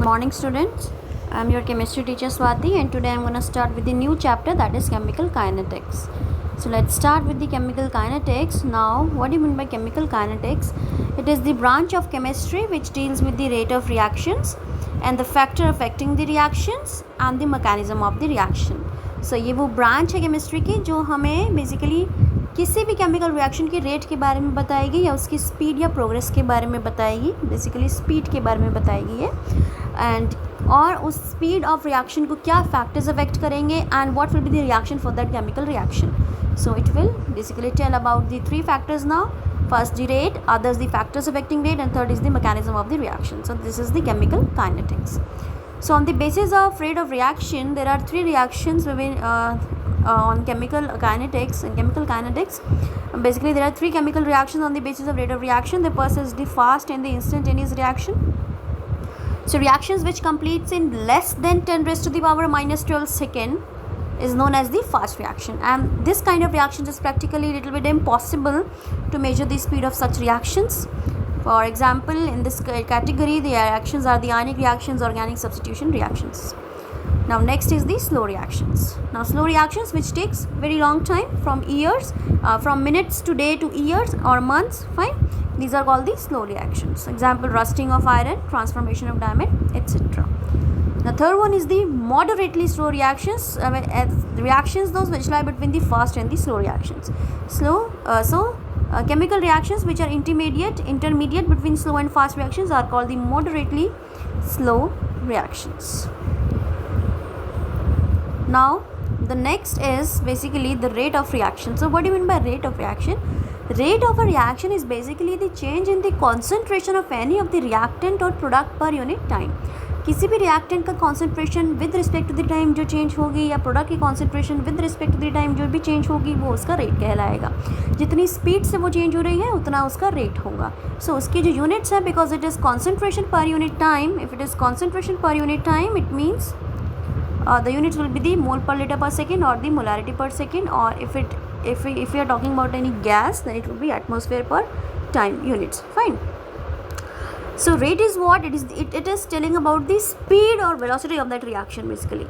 Good morning, students. I'm your chemistry teacher Swati, and today I'm going to start with the new chapter, that is chemical kinetics. So let's start with the chemical kinetics. Now, what do you mean by chemical kinetics? It is the branch of chemistry which deals with the rate of reactions and the factor affecting the reactions and the mechanism of the reaction. So ये वो branch है chemistry की जो हमें basically किसी भी chemical reaction के rate के बारे में बताएगी या उसकी स्पीड या प्रोग्रेस के बारे में बताएगी, बेसिकली स्पीड के बारे में बताएगी ये, एंड और उस स्पीड ऑफ रिएक्शन को क्या फैक्टर्स अफेक्ट करेंगे and what will be the reaction for that chemical reaction. So it will basically tell about the three factors now. First the rate, others the factors affecting rate, and third is the mechanism of the reaction. So this is the chemical kinetics. So on the basis of rate of reaction, there are three reactions on chemical kinetics. In chemical kinetics, basically there are three chemical reactions on the basis of rate of reaction. The first is the fast and the instantaneous reaction. So reactions which completes in less than 10 raised to the power minus 12 second is known as the fast reaction, and this kind of reactions is practically a little bit impossible to measure the speed of such reactions. For example, in this category the reactions are the ionic reactions, organic substitution reactions. Now next is the slow reactions. Now slow reactions which takes very long time, from years, from minutes to day to years or months, fine, these are called the slow reactions. Example, rusting of iron, transformation of diamond, etc. The third one is the moderately slow reactions, reactions those which lie between the fast and the slow reactions. Chemical reactions which are intermediate between slow and fast reactions are called the moderately slow reactions. Now the next is basically the rate of reaction. So what do you mean by rate of reaction? Rate of a reaction is basically the change in the concentration of any of the reactant or product per unit time. किसी भी reactant का concentration with respect to the time जो change होगी या product की concentration with respect to the time जो भी change होगी वो उसका रेट कहलाएगा. जितनी स्पीड से वो चेंज हो रही है उतना उसका रेट होगा. सो उसकी जो यूनिट्स है, because it is concentration per unit time, if it is concentration per unit time it means the units will be the mole per liter per second or the molarity per second, or if we are talking about any gas, then it will be atmosphere per time units, fine. So rate is what it is. It is telling about the speed or velocity of that reaction basically.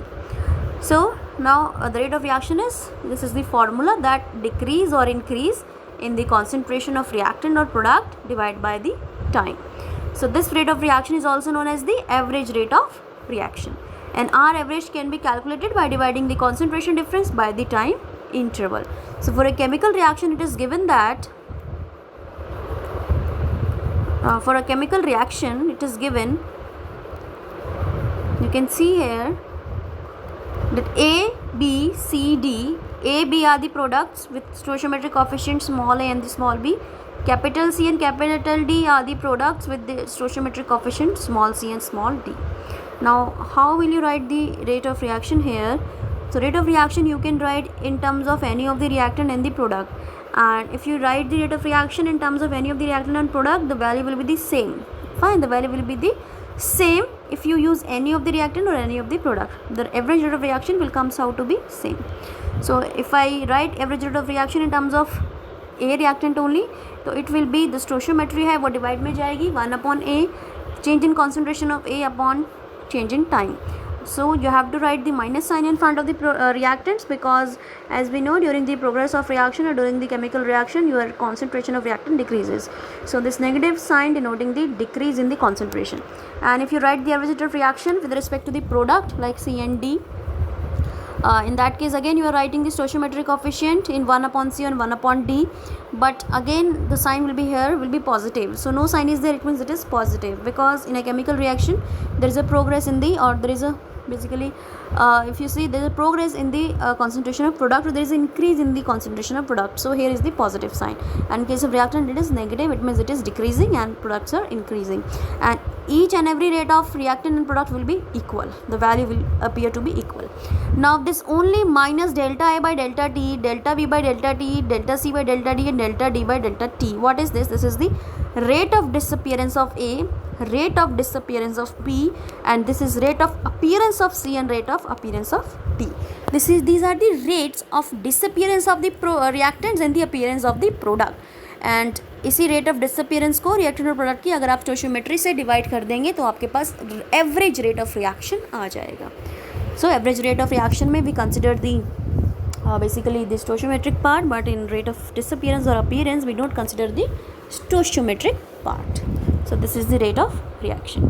So now the rate of reaction is, this is the formula, that decrease or increase in the concentration of reactant or product divided by the time. So this rate of reaction is also known as the average rate of reaction, and R average can be calculated by dividing the concentration difference by the time interval. So for a chemical reaction it is given that for a chemical reaction it is given, you can see here that A, B, C, D, A, B are the products with stoichiometric coefficient small a and the small b. Capital C and capital D are the products with the stoichiometric coefficient small c and small d. Now how will you write the rate of reaction here? So rate of reaction you can write in terms of any of the reactant and the product, and if you write the rate of reaction in terms of any of the reactant and product, the value will be the same, fine, the value will be the same if you use any of the reactant or any of the product. The average rate of reaction will comes out to be same. So if I write average rate of reaction in terms of A reactant only, so it will be the stoichiometry है वो divide में जाएगी 1/A, change in concentration of A upon change in time. So you have to write the minus sign in front of the reactants, because as we know, during the progress of reaction or during the chemical reaction your concentration of reactant decreases. So this negative sign denoting the decrease in the concentration. And if you write the average rate of reaction with respect to the product like C and D, in that case again you are writing the stoichiometric coefficient in 1/C and 1/D, but again the sign will be here, will be positive. So no sign is there, it means it is positive, because in a chemical reaction there is a progress in the, or there is a basically if you see there is a progress in the concentration of product, or there is an increase in the concentration of product. So here is the positive sign, and in case of reactant it is negative, it means it is decreasing and products are increasing, and each and every rate of reactant and product will be equal, the value will appear to be equal. Now this only minus delta A by delta T, delta B by delta T, delta C by delta D, and delta D by delta T. What is this? This is the rate of disappearance of A, rate of disappearance of P, and this is rate of appearance of C and rate of appearance of D. These are the rates of disappearance of the reactants and the appearance of the product. And इसी rate of disappearance को reactant और product की अगर आप stoichiometry से divide कर देंगे तो आपके पास एवरेज रेट ऑफ रिएक्शन आ जाएगा. So average rate of reaction में we consider the basically the stoichiometric part, but in rate of disappearance or appearance we don't consider the stoichiometric part. So this is the rate of reaction.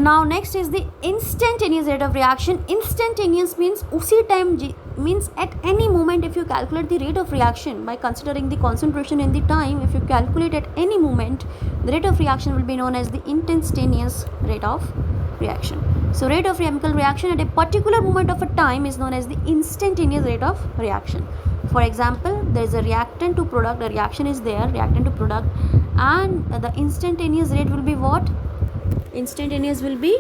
Now next is the instantaneous rate of reaction. Instantaneous means usi time, means at any moment. If you calculate the rate of reaction by considering the concentration in the time, if you calculate at any moment, the rate of reaction will be known as the instantaneous rate of reaction. So rate of chemical reaction at a particular moment of a time is known as the instantaneous rate of reaction. For example, there is a reactant to product, a reaction is there, reactant to product, and the instantaneous rate will be what? Instantaneous will be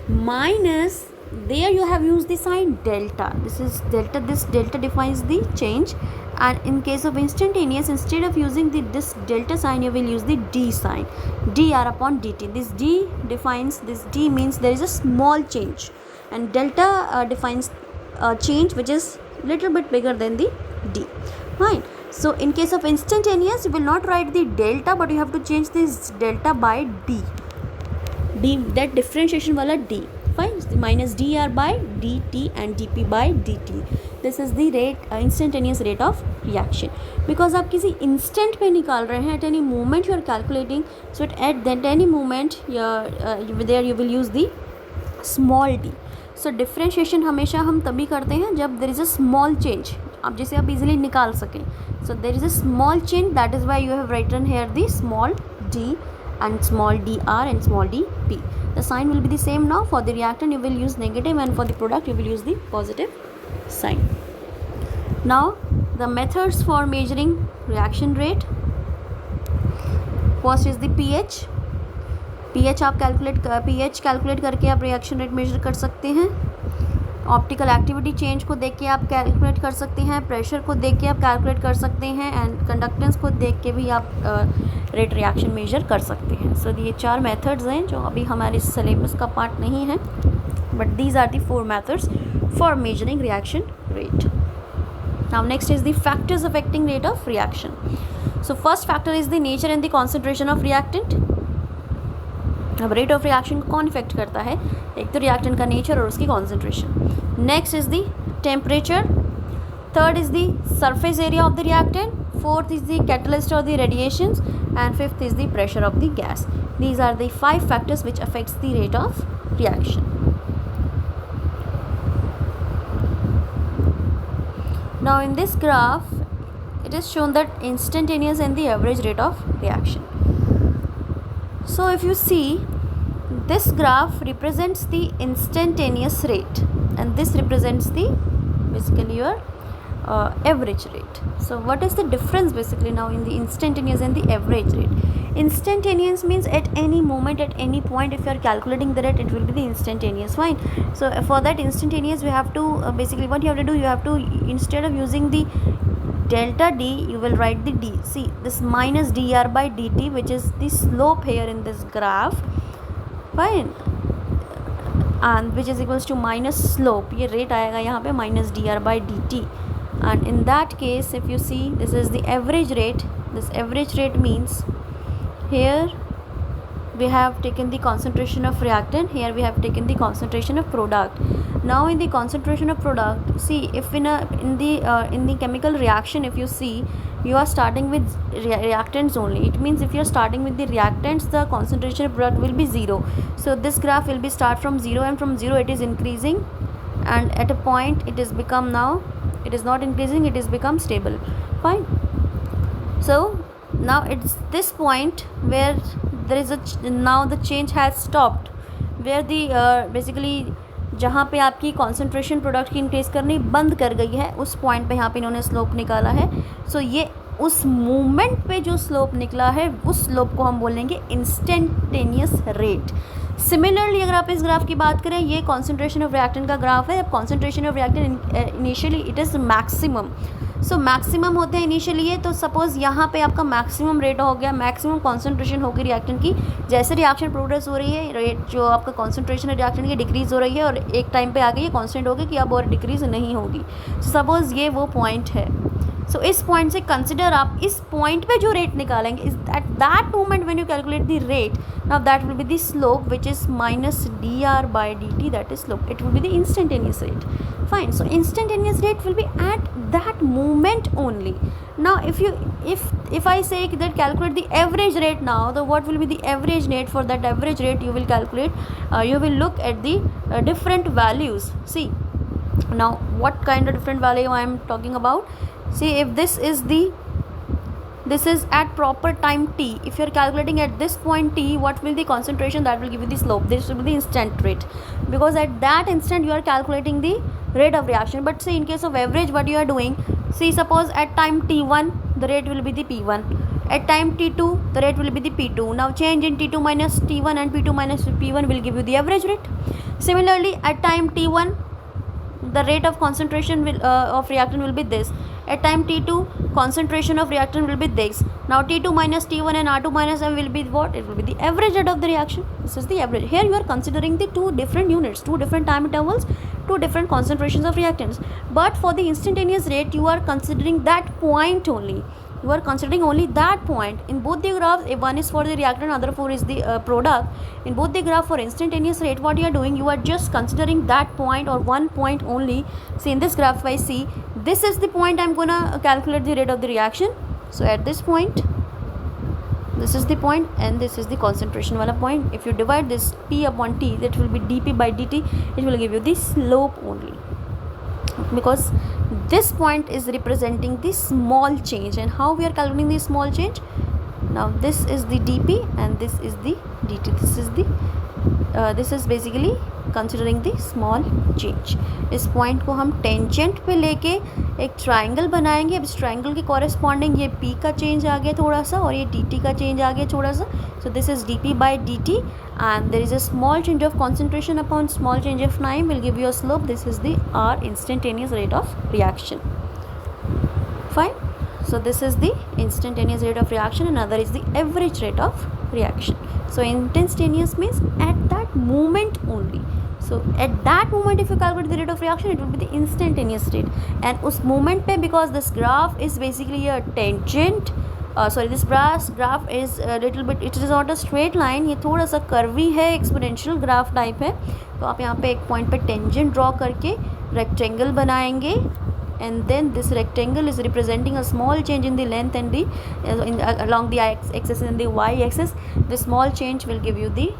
minus, there you have used the sign delta. This is delta, this delta defines the change, and in case of instantaneous, instead of using this delta sign, you will use the d sign, dr upon dt. This d defines, this d means there is a small change, and delta defines a change which is little bit bigger than the d. Fine. So in case of instantaneous, you will not write the delta, but you have to change this delta by d, that differentiation wala d. Fine. Minus dr by dt and dp by dt. This is the rate, instantaneous rate of reaction. Because आप किसी instant पे निकाल रहे हैं, at any moment you are calculating, so at that any moment there you will use the small d. So differentiation हमेशा हम तभी करते हैं जब there is a small change, आप जिसे आप easily निकाल सकें. So there is a small change, that is why you have written here the small d and small dr and small dp. The sign will be the same now. For the reactant you will use negative, and for the product you will use the positive sign. Now the methods for measuring reaction rate. First is the pH. pH आप pH calculate करके आप reaction rate major कर सकते हैं. Optical activity change को देख के आप कैलकुलेट कर सकते हैं. प्रेशर को देख के आप कैलकुलेट कर सकते हैं, एंड कंडक्टेंस को देख के भी आप रेट रिएक्शन मेजर कर सकते हैं. सो ये 4 मेथड्स हैं जो अभी हमारे सिलेबस का पार्ट नहीं है, but these are the 4 methods for measuring reaction rate. Now next is the factors affecting rate of reaction. So first factor is the nature and the concentration of reactant. अब rate of reaction को कौन effect करता है? एक तो reactant का nature और उसकी concentration. Next is the temperature. Third is the surface area of the reactant. Fourth is the catalyst और the radiations, and fifth is the pressure of the gas. These are the 5 factors which affects the rate of reaction. Now in this graph it is shown that instantaneous and the average rate of reaction. So if you see, this graph represents the instantaneous rate, and this represents the basically your average rate. So what is the difference basically now in the instantaneous and the average rate? Instantaneous means at any moment, at any point, if you are calculating the rate, it will be the instantaneous. Fine. So for that instantaneous, you have to basically what you have to do, you have to, instead of using the delta d, you will write the d. See this minus dr by dt, which is the slope here in this graph. Fine. And which is equals to minus slope. ये rate आएगा यहाँ पे minus dr by dt. And in that case, if you see, this is the average rate. This average rate means here we have taken the concentration of reactant, here we have taken the concentration of product. Now in the concentration of product, see if in the chemical reaction, if you see, you are starting with reactants only. It means if you are starting with the reactants, the concentration of product will be 0. So this graph will be start from 0, and from 0 it is increasing, and at a point it is become, now it is not increasing, it is become stable. Fine. So now it's this point where there is now the change has stopped, where the basically जहाँ पे आपकी concentration product की increase करनी बंद कर गई है, उस पॉइंट पे यहाँ पे इन्होंने स्लोप निकाला है. सो ये उस मूवमेंट पे जो स्लोप निकला है, उस स्लोप को हम बोलेंगे इंस्टेंटेनियस रेट. सिमिलरली अगर आप इस ग्राफ की बात करें, ये कॉन्सेंट्रेशन ऑफ रिएक्टेंट का ग्राफ है. अब concentration of reactant initially it is maximum. So maximum होते हैं इनिशियली ये, तो सपोज़ यहाँ पे आपका मैक्सिमम रेट हो गया, मैक्सिमम कॉन्सेंट्रेशन होगी रिएक्टेंट की. जैसे रिएक्शन प्रोग्रेस हो रही है, रेट जो आपका कॉन्सेंट्रेशन है रिएक्टेंट की डिक्रीज़ हो रही है, और एक टाइम पे आके ये कांस्टेंट होगी कि अब और डिक्रीज़ नहीं होगी. सपोज़ ये वो पॉइंट है. सो इस पॉइंट से कंसिडर आप इस पॉइंट पे जो रेट निकालेंगे is at that moment when you calculate the rate, now that will be the slope which is minus dr/dt, that is slope, it will be the instantaneous rate. Fine, so instantaneous rate will be at that moment only. Now if I say that calculate the average rate, now the what will be the average rate? For that average rate you will calculate, you will look at the different values. See, now what kind of different value I am talking about? See, if this is at proper time t, if you are calculating at this point t, what will the concentration? That will give you the slope. This will be the instant rate, because at that instant you are calculating the rate of reaction. But say in case of average, what you are doing, see, suppose at time t1 the rate will be the p1, at time t2 the rate will be the p2. Now change in t2 minus t1 and p2 minus p1 will give you the average rate. Similarly, at time t1 the rate of concentration will of reactant will be this. At time t2 concentration of reactant will be this. Now t2 minus t1 and r2 minus m will be what? It will be the average rate of the reaction. This is the average. Here you are considering the two different units, two different time intervals, two different concentrations of reactants. But for the instantaneous rate you are considering that point only. You are considering only that point. In both the graphs, if one is for the reactant, other for is the product. In both the graph for instantaneous rate, what you are doing, you are just considering that point or one point only. See, in this graph, if I see, this is the point I am gonna calculate the rate of the reaction. So at this point, this is the point and this is the concentration wala point. If you divide this P upon T, that will be dP by dt. It will give you the slope only, because this point is representing the small change. And how we are calculating the small change? Now this is the dp and this is the dt. This is basically considering the small change. इस point को हम tangent पे लेके एक triangle बनाएंगे. अब इस triangle के कॉरेस्पॉन्डिंग ये p का चेंज आ गया थोड़ा सा और ये dt का चेंज आ गया थोड़ा सा. So this is dp by dt and there is a small change of concentration upon small change of time will give you a slope. This is the r instantaneous rate of reaction. Fine. So this is the instantaneous rate of reaction and other is the average rate of reaction. So instantaneous means at that moment only. So at that moment if you calculate the rate of reaction, it will be the instantaneous rate. And उस moment पे, because this graph is basically a tangent, this graph is a little bit, it is not a straight line, ये थोड़ा सा curvy है, exponential graph type है. तो आप यहाँ पे एक point पे tangent draw करके rectangle बनाएंगे. And then this rectangle is representing a small change in the length and the along the x-axis and the y-axis. The small change will give you the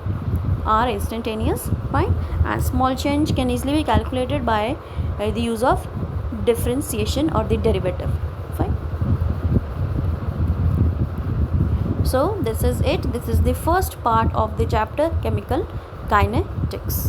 r instantaneous. Fine. And small change can easily be calculated by the use of differentiation or the derivative. Fine. So this is it. This is the first part of the chapter chemical kinetics.